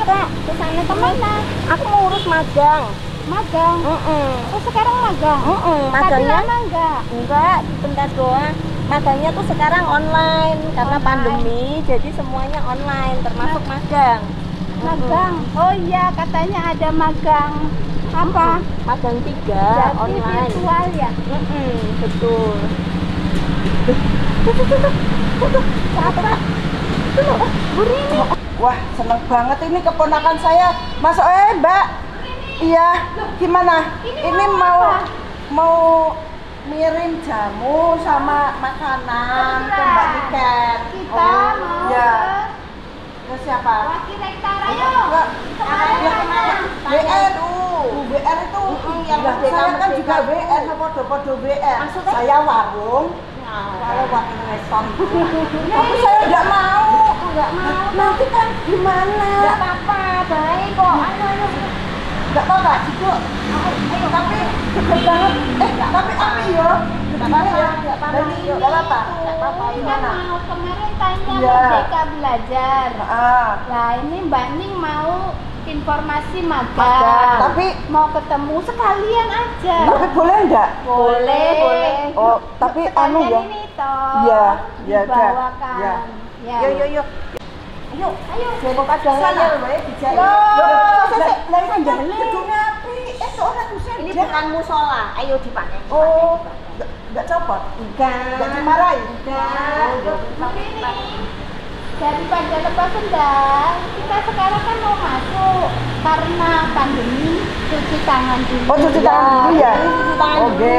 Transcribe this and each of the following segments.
Kak, ke sana kemana? Aku mau urus magang. Magang? Oh sekarang magang? Tadi lama enggak? Enggak, bentar doang. Magangnya tuh sekarang online karena pandemi, jadi semuanya online termasuk magang. Magang? Oh iya, katanya ada magang apa? Magang 3 jadi online. Virtual ya? Betul. Apa? Itu loh, Bu Rini. Wah, seneng banget ini keponakan saya. Masuk Mbak. Iya, gimana? Ini mau ngirim jamu sama makanan ke Mbak Niken. Kita mau ya. Ke siapa? Wakil Rektor, ayo. BR itu yang saya kan juga BR, podo-podo BR. Saya warung. Kalau wakil rektor. Tapi saya nggak mau. Nanti kan gimana? Nggak apa-apa, baik kok. Ayo. Nggak apa-apa, Ciku. Tapi deket banget. Tapi api ya. Nggak apa-apa. Kita mau kemarin tanya Iya. Merdeka Belajar. Nah ini Mbak Ning mau informasi magang. Tapi mau ketemu sekalian aja. Tapi boleh nggak? Boleh. Oh, tapi anu ya. Ini toh. Iya, ya dibawakan. Ya. Ya. Yuk. Ayo. Kok kadang ngeyel wae dijak. Gedungnya api. Seorang Husain. Ini bukan musola, ayo dipakai. Oh, nggak copot? Nggak dimarahi? Tapi ini daripada lepas sendal, kita sekarang kan mau masuk karena pandemi, cuci tangan dulu. Oh, cuci tangan dulu ya? Cuci tangan dulu. Oke.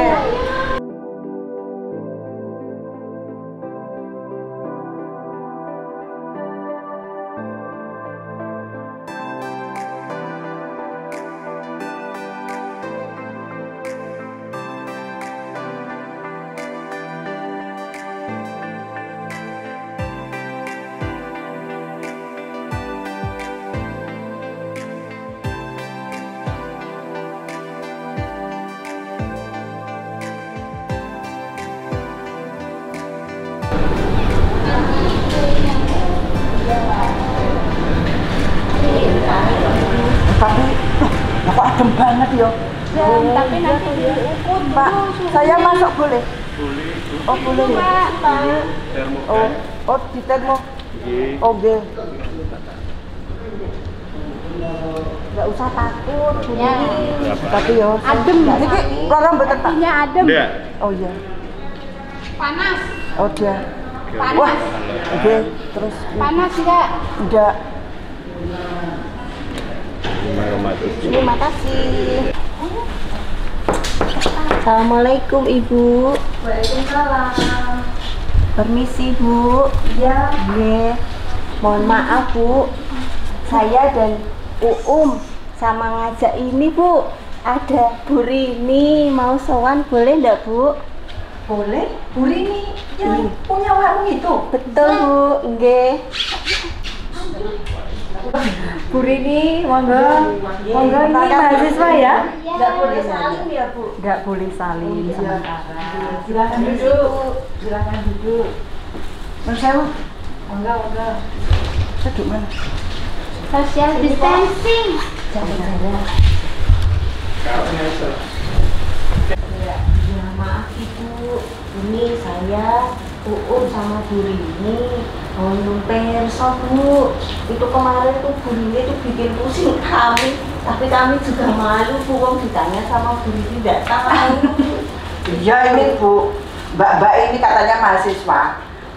Tapi kok adem banget ya. Tapi nanti diukur Pak, saya masuk boleh? Boleh. Oh boleh ya? Termogan. Oh di termo? Oke. Nggak usah takut, Bu Ya. Rini. Tapi ya Adem. Niki orang betul Pak? Artinya adem. Udah. Oh iya. Panas. Oh dia. Panas. Wah. Oke, terus Panas enggak? enggak. Terima kasih. Assalamualaikum Ibu. Waalaikumsalam. Permisi Bu. Ya. Nggih. Mohon maaf Bu. Saya dan sama ngajak ini Bu. Ada Bu Rini mau sowan, boleh ndak Bu? Boleh? Bu Rini yang punya warung itu? Betul Bu, nggih. Bu Rini, monggo. Monggo ini mahasiswa ya? Enggak boleh saling ya Bu? Nggak boleh saling sementara. Silakan duduk. Silakan duduk. Mas Sewu. Enggak. Saya duduk mana? Social distancing. Ya, maaf Ibu. Ini saya sama Bu Rini mau numpang perso Bu. Itu kemarin tuh Bu Rini tuh bikin pusing kami. Tapi kami juga malu Bu, wong ditanya sama Bu Rini tidak tahu. Iya ini Bu, Mbak ini katanya mahasiswa.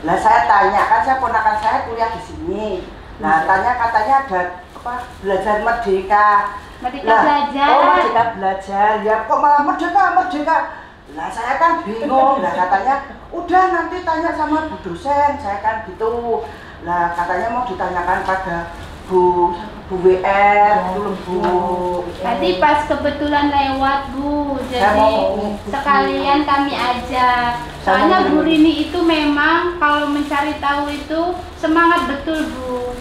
Lah saya tanya, kan saya ponakan saya kuliah di sini. Nah tanya katanya ada apa belajar merdeka. Merdeka belajar. Oh merdeka belajar, ya kok malah merdeka. Lah saya kan bingung, lah katanya udah nanti tanya sama Bu dosen, saya kan gitu. Lah katanya mau ditanyakan pada Bu WR dulu Bu. Tadi pas kebetulan lewat Bu, Saya jadi mau sekalian kami ajak. Saya Soalnya mau Bu Rini itu memang kalau mencari tahu itu semangat betul Bu.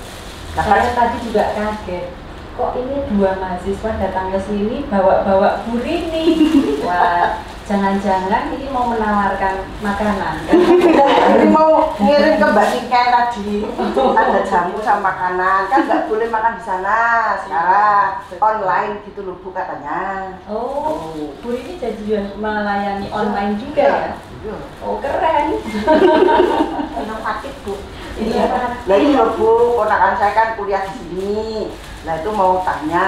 Saya tadi juga kaget, kok ini dua mahasiswa datang ke sini bawa-bawa Bu Rini. Wah, Jangan-jangan ini mau menawarkan makanan. Ini mau ngirim ke Mbak Niken tadi, ada jamu sama makanan, kan nggak boleh makan di sana sekarang, online gitu loh Bu katanya. Oh, Bu ini jadi melayani online juga ya? Iya. Oh, keren. Inovatif Bu. Iya. Nah ini loh Bu, ponakan saya kan kuliah di sini, nah itu mau tanya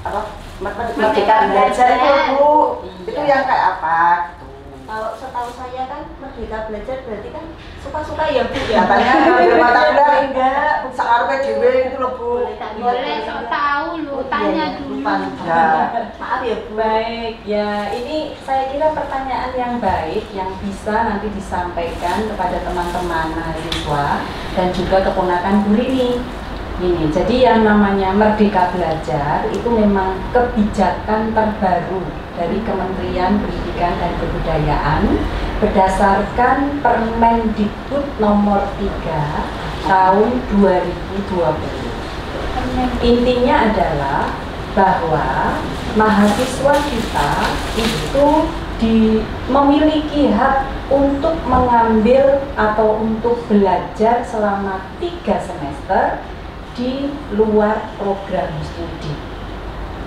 apa? Merdeka Belajar itu Bu, itu yang kayak apa gitu. Kalau setahu saya kan Merdeka Belajar berarti kan suka-suka ya Bu ya. Katanya ngambil mata kuliah enggak, sekarang dewe itu loh Bu. Boleh sok tahu lu, tanya dulu. Ya. Maaf ya Bu. Baik, ya ini saya kira pertanyaan yang baik yang bisa nanti disampaikan kepada teman-teman mahasiswa dan juga keponakan Bu Rini. Ini, jadi yang namanya Merdeka Belajar itu memang kebijakan terbaru dari Kementerian Pendidikan dan Kebudayaan berdasarkan Permendikbud nomor 3 tahun 2020. Intinya adalah bahwa mahasiswa kita itu memiliki hak untuk mengambil atau untuk belajar selama 3 semester di luar program studi.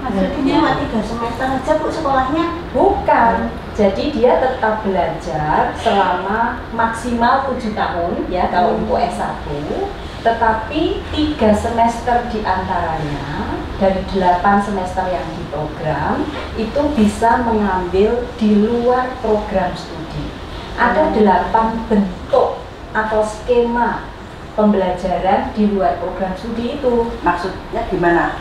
Maksudnya cuma 3 semester aja Bu sekolahnya? Bukan, jadi dia tetap belajar selama maksimal 7 tahun ya kalau untuk S1, tetapi 3 semester diantaranya dari 8 semester yang diprogram itu bisa mengambil di luar program studi. Ada 8 bentuk atau skema pembelajaran di luar program studi itu. Maksudnya gimana?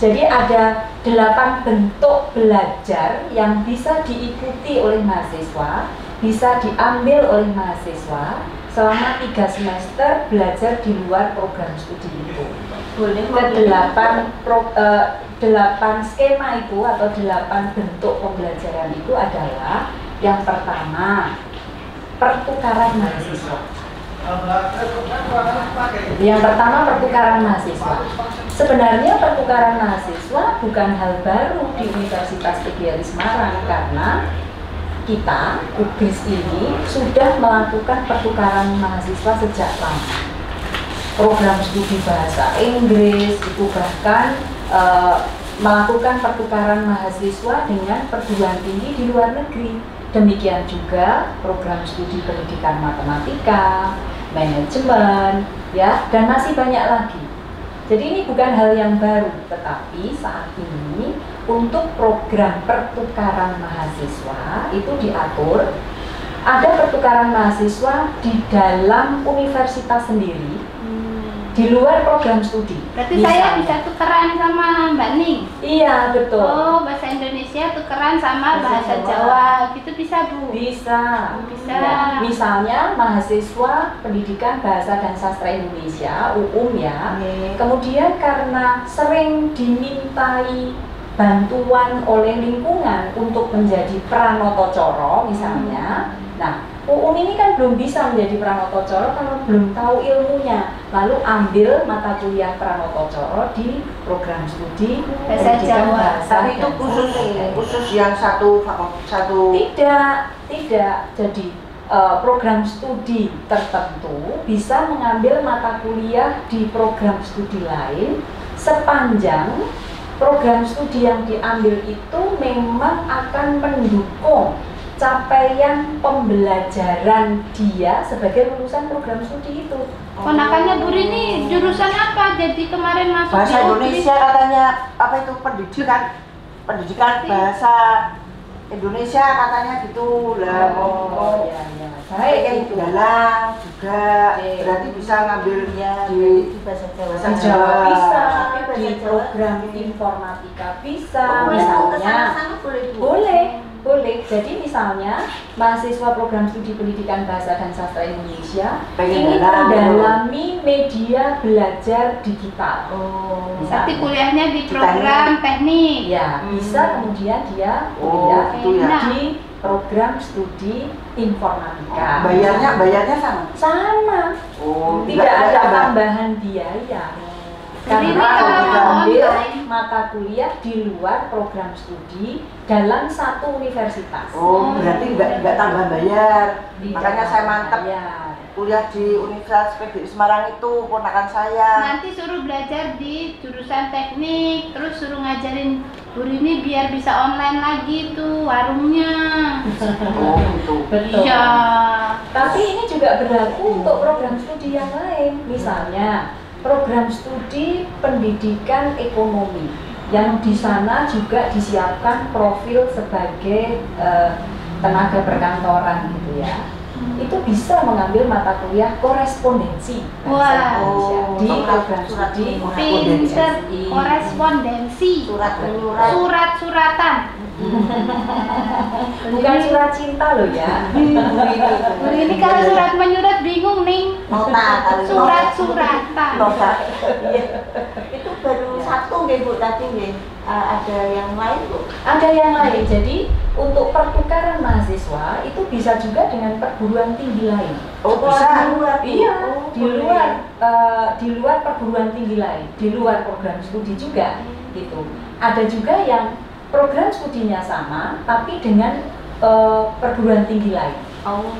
Jadi ada 8 bentuk belajar yang bisa diikuti oleh mahasiswa, bisa diambil oleh mahasiswa selama 3 semester belajar di luar program studi itu. Boleh Delapan skema itu atau 8 bentuk pembelajaran itu adalah yang pertama, pertukaran mahasiswa. Yang pertama, pertukaran mahasiswa. Sebenarnya pertukaran mahasiswa bukan hal baru di Universitas PGRI Semarang karena kita, UGRIS ini sudah melakukan pertukaran mahasiswa sejak lama. Program studi bahasa Inggris itu bahkan melakukan pertukaran mahasiswa dengan perguruan tinggi di luar negeri. Demikian juga program studi pendidikan matematika, manajemen, ya, dan masih banyak lagi. Jadi ini bukan hal yang baru, tetapi saat ini untuk program pertukaran mahasiswa itu diatur ada pertukaran mahasiswa di dalam universitas sendiri, di luar program studi. Berarti saya bisa tukeran sama Mbak Ning? Iya, betul. Oh, bahasa Indonesia tukeran sama bahasa Jawa, gitu bisa Bu? Bisa. Bisa. Ya, misalnya mahasiswa Pendidikan Bahasa dan Sastra Indonesia, UUM ya. Kemudian karena sering dimintai bantuan oleh lingkungan untuk menjadi Pranotocoro misalnya. Nah, UUM ini kan belum bisa menjadi Pranotocoro kalau belum tahu ilmunya. Lalu ambil mata kuliah Pranotocoro di program studi Bahasa Jawa. Tapi itu khusus yang satu. Tidak. Jadi program studi tertentu bisa mengambil mata kuliah di program studi lain sepanjang program studi yang diambil itu memang akan mendukung capaian pembelajaran dia sebagai lulusan program studi itu. Ponakannya Bu Rini jurusan apa? Jadi kemarin masuk Bahasa di Indonesia katanya, apa itu pendidikan bahasa Indonesia katanya gitu lah. Mau ya. Baik yang itu. dalang juga berarti bisa ngambil di bahasa Jawa. bahasa Di Jawa bisa, Bahasa di Jawa. program informatika bisa, Boleh Bu, misalnya. kesana-sana boleh Bu. Boleh. Jadi misalnya mahasiswa program studi pendidikan bahasa dan sastra Indonesia Pengen ini dalam. mendalami media belajar digital. Tapi Misalnya. kuliahnya di program teknik. Ya, bisa kemudian dia kuliah gitu ya. di program studi informatika. Bayarnya sama. Sama. Oh, Tidak ada tambahan biaya. Karena Ini kalau mengambil online. mata kuliah di luar program studi dalam satu universitas. Oh, berarti nggak tambah bayar. Tidak Makanya saya mantep bayar. kuliah di Universitas PGRI Semarang itu, ponakan saya. Nanti suruh belajar di jurusan teknik, terus suruh ngajarin Bu Rini biar bisa online lagi tuh warungnya. Oh, gitu. Betul. Iya. Tapi ini juga berlaku untuk program studi yang lain. Misalnya program studi pendidikan ekonomi yang di sana juga disiapkan profil sebagai tenaga perkantoran gitu ya. Itu bisa mengambil mata kuliah korespondensi bahasa Wah. Indonesia di Oh, program surat studi Pinter PGRI. korespondensi. Surat menyurat. Surat-suratan. Bukan surat cinta loh ya. Bu Rini kalau surat menyurat bingung nih. Nota kali. Surat-suratan. Nota. Iya. Itu baru satu nggih Bu tadi nggih. Ada yang lain Bu? Ada yang lain. Jadi untuk pertukaran mahasiswa itu bisa juga dengan perguruan tinggi lain. Oh, bisa. Iya, Oh, di luar perguruan tinggi lain, di luar program studi juga gitu. Ada juga yang program studinya sama tapi dengan perguruan tinggi lain. Oh.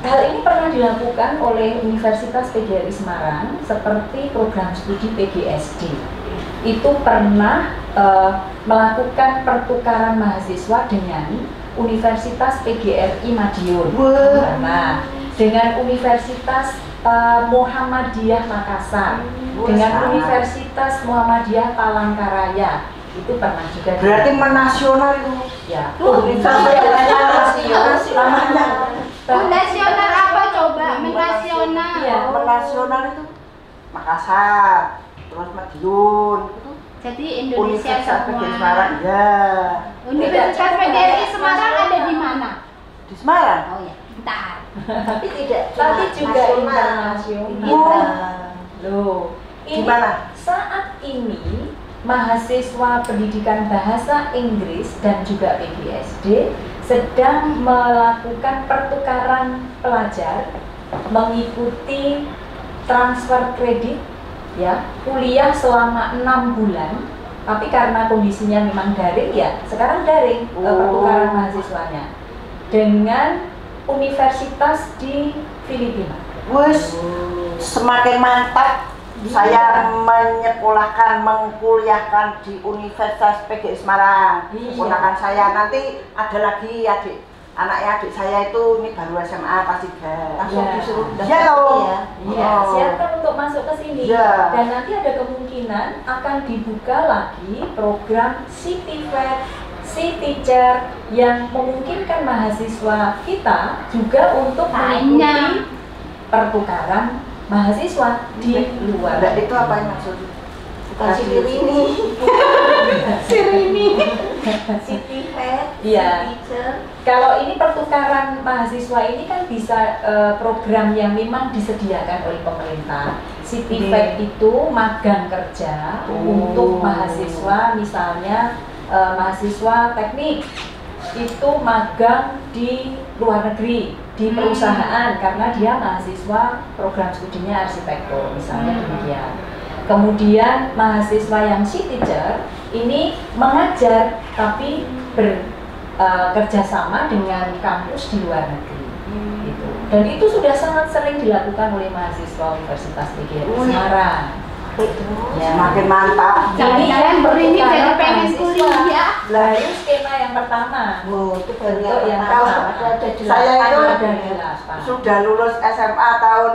Hal ini pernah dilakukan oleh Universitas PGRI Semarang seperti program studi PGSD. Itu pernah melakukan pertukaran mahasiswa dengan Universitas PGRI Madiun. Wah. Nah, dengan Universitas Muhammadiyah Makassar, dengan sangat. Universitas Muhammadiyah Palangkaraya, itu pernah juga. Berarti menasional itu. ya. Nasional apa coba? Menasional. Iya. Menasional itu Makassar, terus Madiun, Jadi Indonesia Universitas PGRI semua. Semarang, ya. Universitas PGRI Semarang ada di mana? Di Semarang. Oh ya, bentar. Tapi tidak Tapi cuma juga nasional. internasional. Oh. Loh, Di ini mana? saat ini mahasiswa pendidikan bahasa Inggris dan juga PGSD sedang melakukan pertukaran pelajar mengikuti transfer kredit ya, kuliah selama 6 bulan. Tapi karena kondisinya memang daring ya, sekarang daring pertukaran mahasiswanya dengan universitas di Filipina. Wes, semakin mantap. Saya menyekolahkan, mengkuliahkan di Universitas PGRI Semarang. Iya. Ponakan saya nanti ada lagi anaknya adik saya itu ini baru SMA kelas 3. Langsung Ya. disuruh Iya daftar loh. ya. Iya, Oh. siapkan untuk masuk ke sini. Iya. Dan nanti ada kemungkinan akan dibuka lagi program City Fair, City Teacher yang memungkinkan mahasiswa kita juga untuk mengikuti Banyak. pertukaran mahasiswa di luar. Nah, itu apa yang maksudnya? Bukan si Rini. Sirini. City Fair, Iya. Teacher. Kalau ini pertukaran mahasiswa ini kan bisa program yang memang disediakan oleh pemerintah. City Fair itu magang kerja untuk mahasiswa, misalnya mahasiswa teknik itu magang di luar negeri di perusahaan karena dia mahasiswa program studinya arsitektur misalnya demikian. Kemudian mahasiswa yang city teacher ini mengajar tapi kerjasama dengan kampus di luar negeri. Gitu. Dan itu sudah sangat sering dilakukan oleh mahasiswa Universitas PGRI Semarang. Ya. Semakin mantap. Jangan-jangan Bu Rini jadi pengen kuliah. Lah itu skema yang pertama. Oh, itu baru Untuk yang yang tahu pertama. ada Saya itu Ada 8. sudah lulus SMA tahun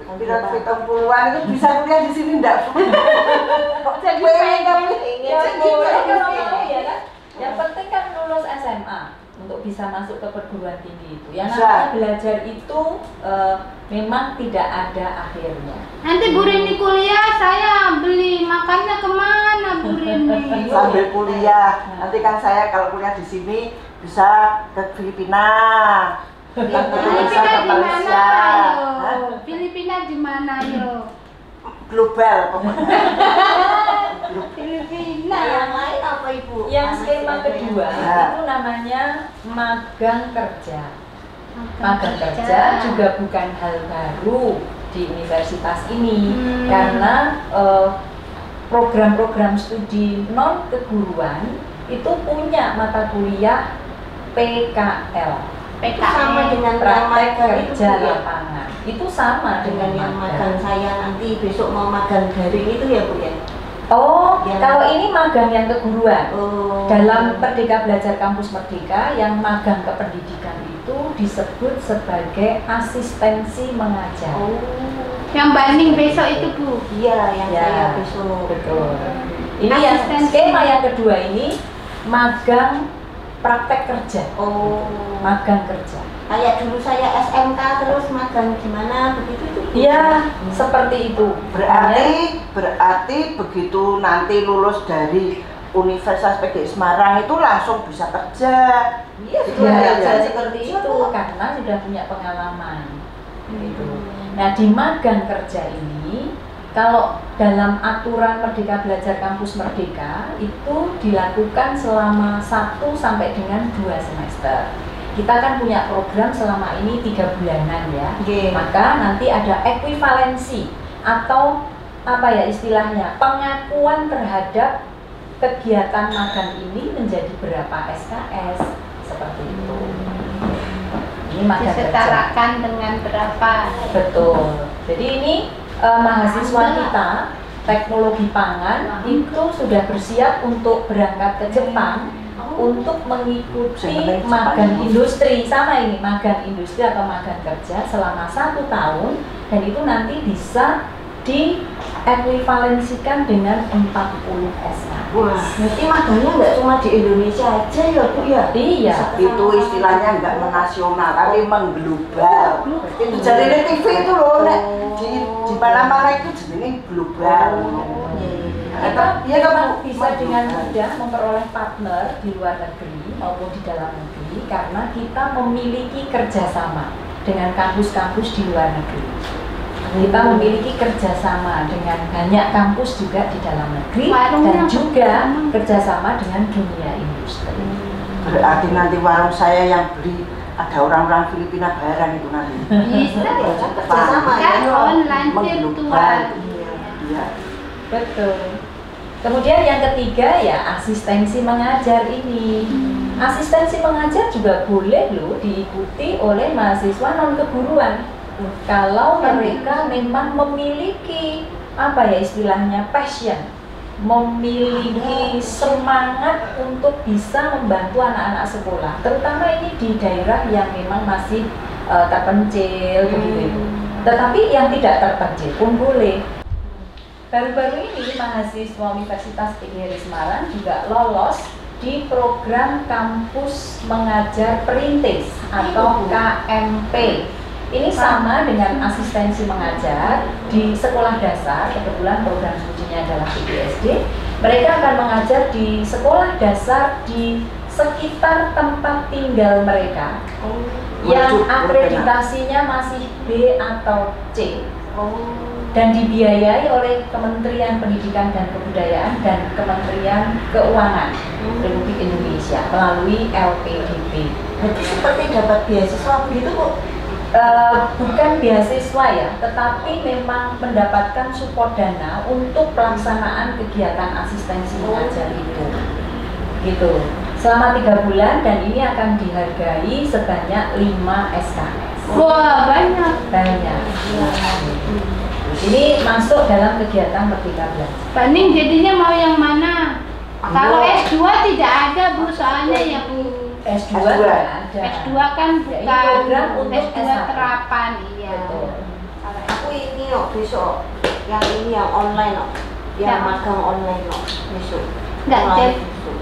90-an itu bisa kuliah di sini enggak? Kok jadi pengen tapi Ya boleh kalau mau ya kan. Yang penting kan lulus SMA untuk bisa masuk ke perguruan tinggi itu. Yang Bisa. namanya belajar itu memang tidak ada akhirnya. Nanti Bu Rini kuliah, saya beli makannya kemana Bu Rini? sambil kuliah. Nanti kan saya kalau kuliah di sini bisa ke Filipina. Filipina Bisa ke di mana Malaysia. Hah? yo? Filipina di mana yo? Global pokoknya. Filipina. Nah, yang lain apa Ibu? Yang Anak skema ada yang- kedua Ya. itu namanya magang kerja. Magang kerja juga bukan hal baru. di universitas ini karena program-program studi non keguruan itu punya mata kuliah PKL, sama dengan yang praktek magang itu kerja Bu, ya? lapangan. Itu sama Dengan yang magang saya nanti besok mau magang daring itu ya Bu ya? Oh, Yang- kalau ini magang yang keguruan. Oh. Dalam Merdeka Belajar Kampus Merdeka, yang magang kependidikan itu disebut sebagai asistensi mengajar. Oh. Yang banding besok itu Bu. Iya, yang Ya, saya besok. betul. Ini yang Asistensi. skema yang kedua ini magang praktek kerja, Oh. magang kerja. Kayak dulu saya SMK terus magang gimana begitu itu. Bu? Iya, seperti itu. Berarti begitu nanti lulus dari Universitas PGRI Semarang itu langsung bisa kerja. Iya, Iya, sudah iya. kerja seperti Itu itu. karena sudah punya pengalaman. Gitu. Nah, di magang kerja ini, kalau dalam aturan Merdeka Belajar Kampus Merdeka itu dilakukan selama 1 sampai dengan 2 semester. Kita kan punya program selama ini 3 bulanan ya. Oke. Maka nanti ada ekuivalensi atau apa ya istilahnya, pengakuan terhadap kegiatan magang ini menjadi berapa SKS seperti itu. Ini magang kerja. Disetarakan dengan berapa? Betul. Jadi ini mahasiswa kita teknologi pangan itu sudah bersiap untuk berangkat ke Jepang untuk mengikuti magang industri. Sama ini magang industri atau magang kerja selama 1 tahun, dan itu nanti bisa diekuivalensikan dengan 40 SKS. Wah, berarti magangnya nggak cuma di Indonesia aja ya Bu ya? Iya. Itu istilahnya nggak menasional tapi mengglobal. Itu jadi di TV itu loh, Nek. Di mana-mana itu jenenge global. Kita Ya, memang kamu bisa dengan mudah memperoleh partner di luar negeri maupun di dalam negeri karena kita memiliki kerjasama dengan kampus-kampus di luar negeri. Kita memiliki kerjasama dengan banyak kampus juga di dalam negeri dan juga kerjasama dengan dunia industri. Berarti nanti warung saya yang beli ada orang-orang Filipina bayaran itu nanti. Bisa ya. Kerjasama Kan ya. online virtual. Iya. Betul. Kemudian yang ketiga ya asistensi mengajar ini. Asistensi mengajar juga boleh loh diikuti oleh mahasiswa non keguruan. Kalau mereka memang memiliki apa ya istilahnya passion, memiliki semangat untuk bisa membantu anak-anak sekolah, terutama ini di daerah yang memang masih terpencil begitu. Tetapi yang tidak terpencil pun boleh. Baru-baru ini mahasiswa Universitas PGRI Semarang juga lolos di program Kampus Mengajar Perintis atau KMP. Ini sama dengan asistensi mengajar di sekolah dasar, kebetulan program studinya adalah PGSD. Mereka akan mengajar di sekolah dasar di sekitar tempat tinggal mereka yang akreditasinya masih B atau C. Dan dibiayai oleh Kementerian Pendidikan dan Kebudayaan dan Kementerian Keuangan Republik Indonesia melalui LPDP. Berarti seperti dapat beasiswa begitu Bu? Bukan beasiswa ya, tetapi memang mendapatkan support dana untuk pelaksanaan kegiatan asistensi mengajar itu. Gitu. Selama 3 bulan dan ini akan dihargai sebanyak 5 SKS. Wah, banyak. Banyak. Ini masuk dalam kegiatan Merdeka Belajar. Banding jadinya mau yang mana? Kalau S2 tidak ada Bu, soalnya ya Bu. S2 S2. tidak ada. S2 kan Ya, ini bukan program untuk S2 S1. terapan, iya. Betul. Aku ini loh besok yang ini yang online loh, yang Yang- magang online loh besok. Nggak, Mulai Jen. besok.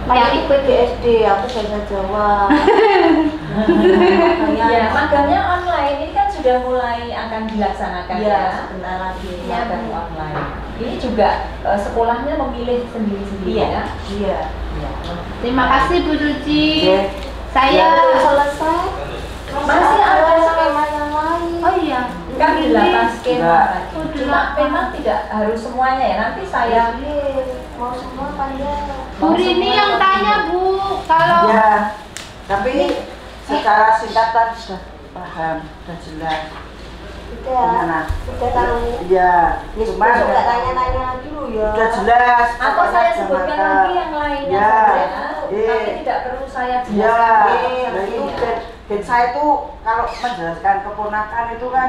Yang PGSD aku bahasa Jawa. Ya, magangnya online ini kan sudah mulai akan dilaksanakan Iya, ya. sebentar lagi. Magang online. Ini juga sekolahnya memilih sendiri-sendiri Iya. ya. Iya. Iya. Terima kasih Bu Suci. Oke. Saya Belum selesai. Masih ada skema yang lain. oh iya. Kan 8 skema Enggak. lagi. Oh, Cuma 8. memang tidak harus semuanya ya. Nanti saya Mau semua panjang. Bu Rini yang tanya Bu, kalau Ya, tapi secara singkat tadi sudah paham dan jelas. Gimana? Udah tahu. Iya, Ya cuman besok nggak tanya-tanya lagi dulu ya. udah jelas. Atau pokoknya saya udah sebutkan mantap. lagi yang lainnya Ya, saja, iya. tapi tidak perlu saya Ya, jelaskan. nah itu dan saya itu kalau menjelaskan keponakan itu kan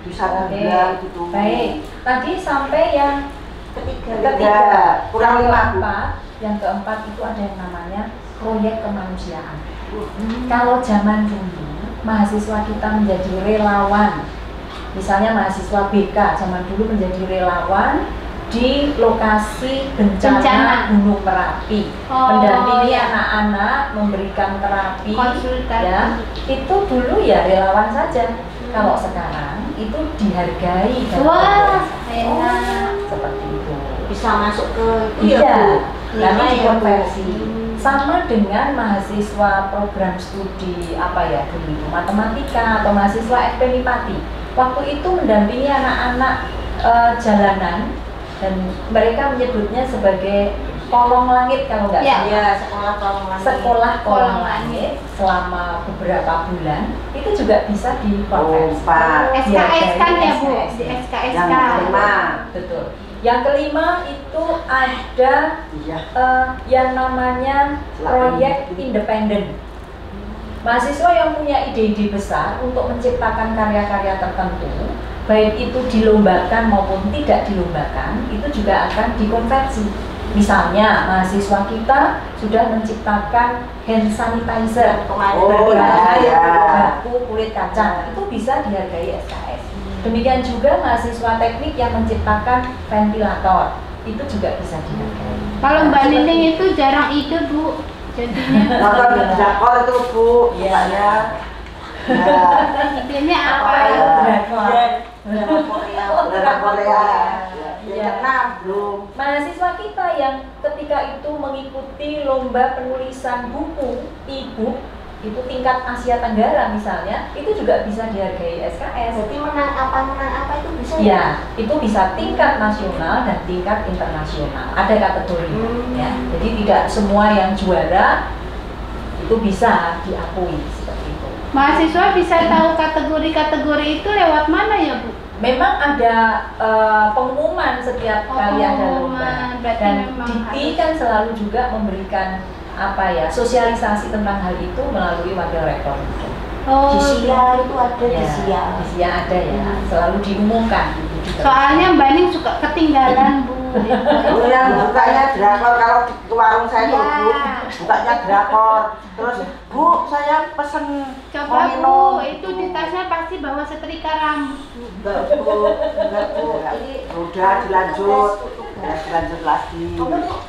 bisa Oke, bilang gitu. baik. Tadi sampai yang Ketiga. ketiga, kurang yang 5, Bu. keempat, yang keempat itu ada yang namanya proyek kemanusiaan. Kalau zaman dulu mahasiswa kita menjadi relawan, misalnya mahasiswa BK zaman dulu menjadi relawan di lokasi bencana Gunung Merapi, mendampingi iya. anak-anak, memberikan terapi, Konsultasi. ya itu dulu ya relawan saja. Kalau sekarang itu dihargai dan Wah, dihargai. enak. Seperti itu. Bisa masuk ke Iya, Bu. nanti Nilai ya, Bu. dikonversi. Sama dengan mahasiswa program studi apa ya dulu itu matematika atau mahasiswa FP Pati. Waktu itu mendampingi anak-anak jalanan dan mereka menyebutnya sebagai kolong langit kalau nggak Ya. salah. Iya, sekolah kolong langit. Sekolah kolong Kolong langit selama beberapa bulan itu juga bisa dikonversi. Oh, Pak. SKS kan ya Bu, SKS. di SKS Yang kan. kelima. Betul. Yang kelima itu ada Iya. yang namanya proyek independen. Mahasiswa yang punya ide-ide besar untuk menciptakan karya-karya tertentu, baik itu dilombakan maupun tidak dilombakan, itu juga akan dikonversi. Misalnya, mahasiswa kita sudah menciptakan hand sanitizer Kemarin Oh, berbahan iya. baku kulit kacang, itu bisa dihargai SKS. Demikian juga mahasiswa teknik yang menciptakan ventilator, itu juga bisa dihargai. Kalau Mbak Nining itu jarang ide Bu, jadinya Nonton drakor itu Bu, Iya. makanya. Ya, idenya apa? Apa ya? Drakor. Drama Korea. Drama Korea. Iya. Yang keenam belum. Mahasiswa kita yang ketika itu mengikuti lomba penulisan buku, e-book, itu tingkat Asia Tenggara misalnya, itu juga bisa dihargai SKS. Berarti menang apa itu bisa Ya, itu bisa tingkat nasional dan tingkat internasional. Ada kategori, ya. Jadi tidak semua yang juara itu bisa diakui seperti itu. Mahasiswa bisa tahu kategori-kategori itu lewat mana ya Bu? Memang ada pengumuman setiap Oh, kali ada lomba, pengumuman. Berarti dan memang Dikti harus. kan selalu juga memberikan apa ya sosialisasi tentang hal itu melalui wakil rektor. Oh, di SIA itu ada Ya, di SIA. di SIA ada ya, selalu diumumkan. soalnya Mbak Ning suka ketinggalan Bu. Bu yang bukanya drakor kalau di warung saya tuh Ya. Bu, bukanya drakor. Terus Bu, saya pesen mau Coba minum. Bu, itu di tasnya pasti bawa setrika rambut Bu. Enggak Bu. Ini Udah dilanjut, ya, dilanjut lagi.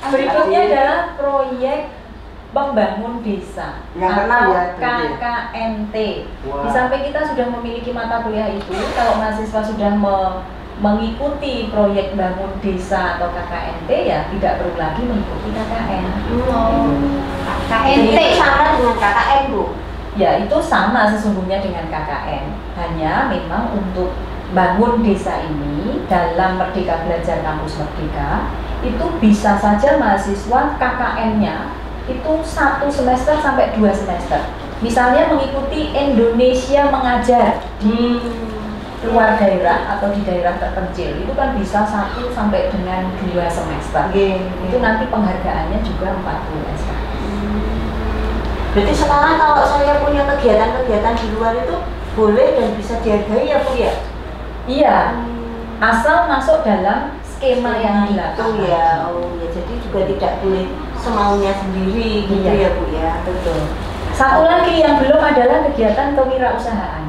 Berikutnya Tadi, adalah proyek pembangun desa Yang atau keenam ya, berarti. KKNT. Wah. Di samping kita sudah memiliki mata kuliah itu, kalau mahasiswa sudah mengikuti proyek bangun desa atau KKNT ya tidak perlu lagi mengikuti KKN. Oh, Jadi KNT. itu sama dengan KKN Bu. Ya itu sama sesungguhnya dengan KKN, hanya memang untuk bangun desa ini dalam Merdeka Belajar Kampus Merdeka itu bisa saja mahasiswa KKN-nya itu 1 semester sampai 2 semester. Misalnya mengikuti Indonesia Mengajar di luar daerah atau di daerah terpencil itu kan bisa 1 sampai dengan 2 semester. Itu nanti penghargaannya juga 40 SKS. Berarti sekarang kalau saya punya kegiatan-kegiatan di luar itu boleh dan bisa dihargai ya Bu ya? Iya, asal masuk dalam skema yang itu dilakukan. ya. Oh ya, jadi juga tidak boleh semaunya sendiri gitu Iya. ya Bu ya. Betul. Satu lagi yang belum adalah kegiatan kewirausahaan.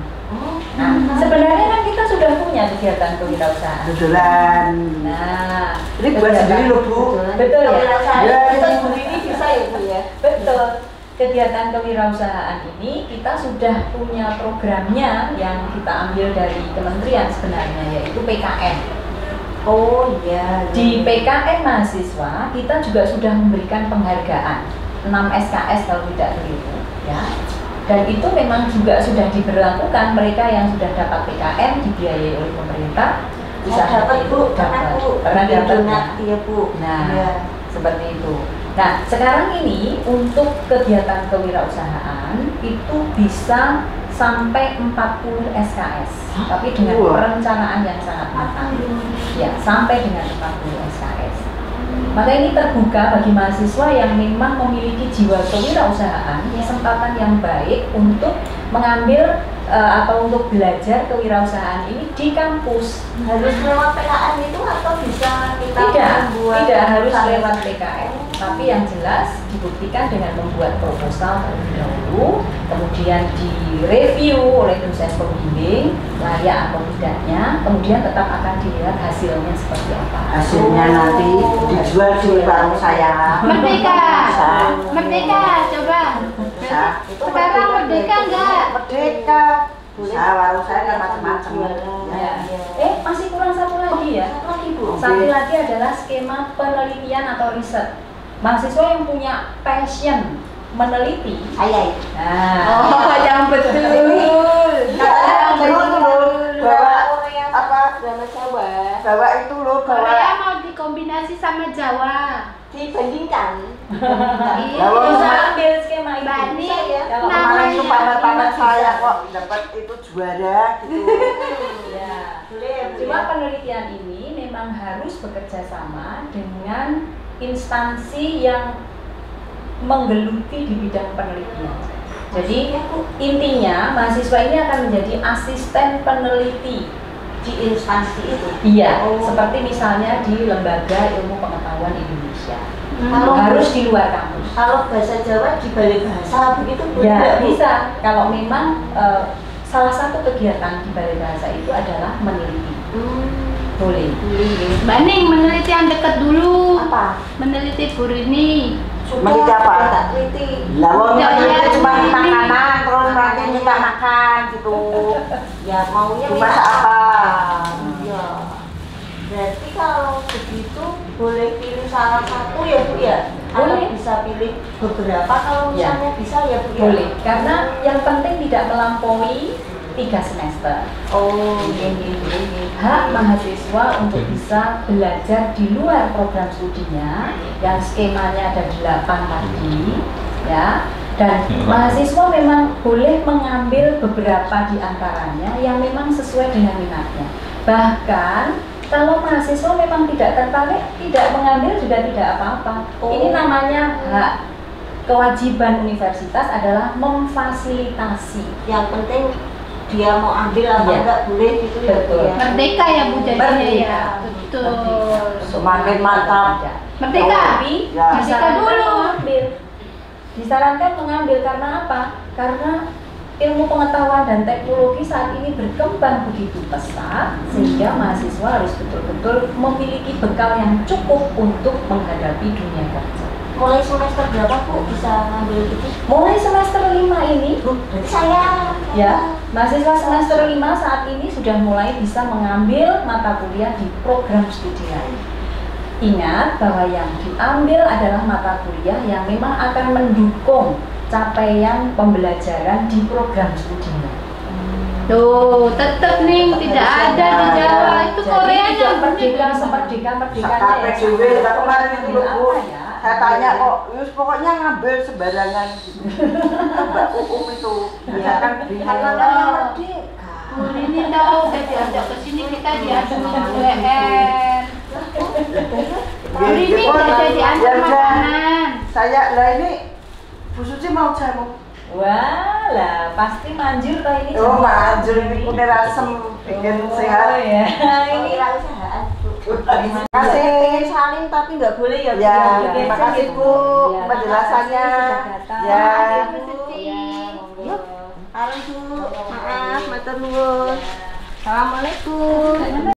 Nah, sebenarnya kan kita sudah punya kegiatan kewirausahaan. kebetulan. Nah, Ini buat sendiri loh Bu. Betul ya? Ya, Kita ini. sendiri bisa ya Bu ya. Betul. Kegiatan kewirausahaan ini kita sudah punya programnya yang kita ambil dari kementerian sebenarnya yaitu PKN. Oh iya. Di PKN mahasiswa kita juga sudah memberikan penghargaan 6 SKS kalau tidak keliru ya. Dan itu memang juga sudah diberlakukan mereka yang sudah dapat PKN dibiayai oleh pemerintah bisa Saya dapat Bu, pernah dapat donat ya? iya Bu. Nah, Iya. seperti itu. Nah, sekarang ini untuk kegiatan kewirausahaan itu bisa sampai 40 SKS, tapi dengan Wah. perencanaan yang sangat matang. Ya, sampai dengan 40 SKS. Maka ini terbuka bagi mahasiswa yang memang memiliki jiwa kewirausahaan, kesempatan yang baik untuk mengambil atau untuk belajar kewirausahaan ini di kampus. Harus lewat PKN itu atau bisa kita membuat Tidak harus usaha? lewat PKN, tapi yang jelas dibuktikan dengan membuat proposal terlebih dahulu, kemudian direview oleh dosen pembimbing layak atau tidaknya, kemudian tetap akan dilihat hasilnya seperti apa. Hasilnya nanti dijual di warung saya. Merdeka, Bisa. merdeka, coba. Bisa. Sekarang merdeka enggak? Merdeka. Bisa, warung saya kan macam-macam. Ya. Ya. Masih kurang satu lagi ya. Lagi Bu. Satu lagi adalah skema penelitian atau riset. Mahasiswa yang punya passion meneliti. Saya Nah, yang betul. Katanya itu loh, bawa apa? drama Jawa Bawa itu loh, Korea bawa mau dikombinasi sama Jawa. dibandingkan. Bawa bisa sama- ambil skema itu. Mbak Ni, Kalau kemarin itu namanya pamer-pamer saya kok dapat itu juara gitu. Ya. Boleh, Cuma penelitian ini memang harus bekerja sama dengan instansi yang menggeluti di bidang penelitian. Jadi intinya mahasiswa ini akan menjadi asisten peneliti di instansi itu. Iya, Oh. seperti misalnya di Lembaga Ilmu Pengetahuan Indonesia. Kalau Harus di luar kampus. kalau bahasa Jawa di balai bahasa begitu boleh Ya, nggak, Bu? bisa. Kalau memang salah satu kegiatan di balai bahasa itu adalah meneliti. Boleh. Mbak Ning, meneliti yang dekat dulu. Apa? Meneliti Bu Rini. Meneliti apa? Tak teliti. Lah wong Ya, itu ya, cuma ini. makanan terus nanti minta makan gitu. Ya maunya Dimasak apa? Iya. Berarti kalau begitu boleh pilih salah satu ya Bu ya? Atau Boleh. bisa pilih beberapa kalau Ya. misalnya bisa ya Bu ya? Boleh. Karena yang penting tidak melampaui 3 semester. Oh, Hak mahasiswa untuk bisa belajar di luar program studinya yang skemanya ada 8 tadi ya, dan mahasiswa memang boleh mengambil beberapa di antaranya yang memang sesuai dengan minatnya. Bahkan kalau mahasiswa memang tidak tertarik, tidak mengambil juga tidak apa-apa. Ini namanya hak. Kewajiban universitas adalah memfasilitasi. yang penting dia mau ambil apa Iya. enggak boleh gitu ya Bu Betul. ya? Merdeka ya Bu jadinya Merdeka. ya. Betul. Semakin mantap. Merdeka. Tapi Ya. disarankan Merdeka dulu. mengambil. Disarankan mengambil karena apa? Karena ilmu pengetahuan dan teknologi saat ini berkembang begitu pesat sehingga mahasiswa harus betul-betul memiliki bekal yang cukup untuk menghadapi dunia kerja. Mulai semester berapa Bu bisa ngambil itu? Mulai semester 5 ini Berarti saya ya, mahasiswa semester 5 saat ini sudah mulai bisa mengambil mata kuliah di program studi lain. Ingat bahwa yang diambil adalah mata kuliah yang memang akan mendukung capaian pembelajaran di program studinya. Tuh, tetap nih tidak ada di Jawa. Itu Jadi Korea tidak yang merdeka semerdeka-merdekanya Sampai ya. dewe, lah kemarin itu loh Bu. Apa ya? Saya tanya kok, yus pokoknya ngambil sembarangan gitu. Mbak Uum itu, ya kan bingung. karena namanya merdeka. Bu Rini tahu udah diajak ke sini kita diajak UN. Bu Rini Gitu, udah ya diantar udah. makanan. Saya lah ini Bu Suci mau jamu. Wah, lah pasti manjur toh ini. Oh, manjur ini kunir asem bikin Oh, sehat. ya. Ini Ini usahaan Bu. Terima Saya kasih. pengen saling tapi nggak boleh ya Bu. Ya, Oke, terima kasih Bu Ya, penjelasannya. makasih sudah datang. Ya. Bu Suci. Yuk. Areng Bu, maaf, matur nuwun. Assalamualaikum.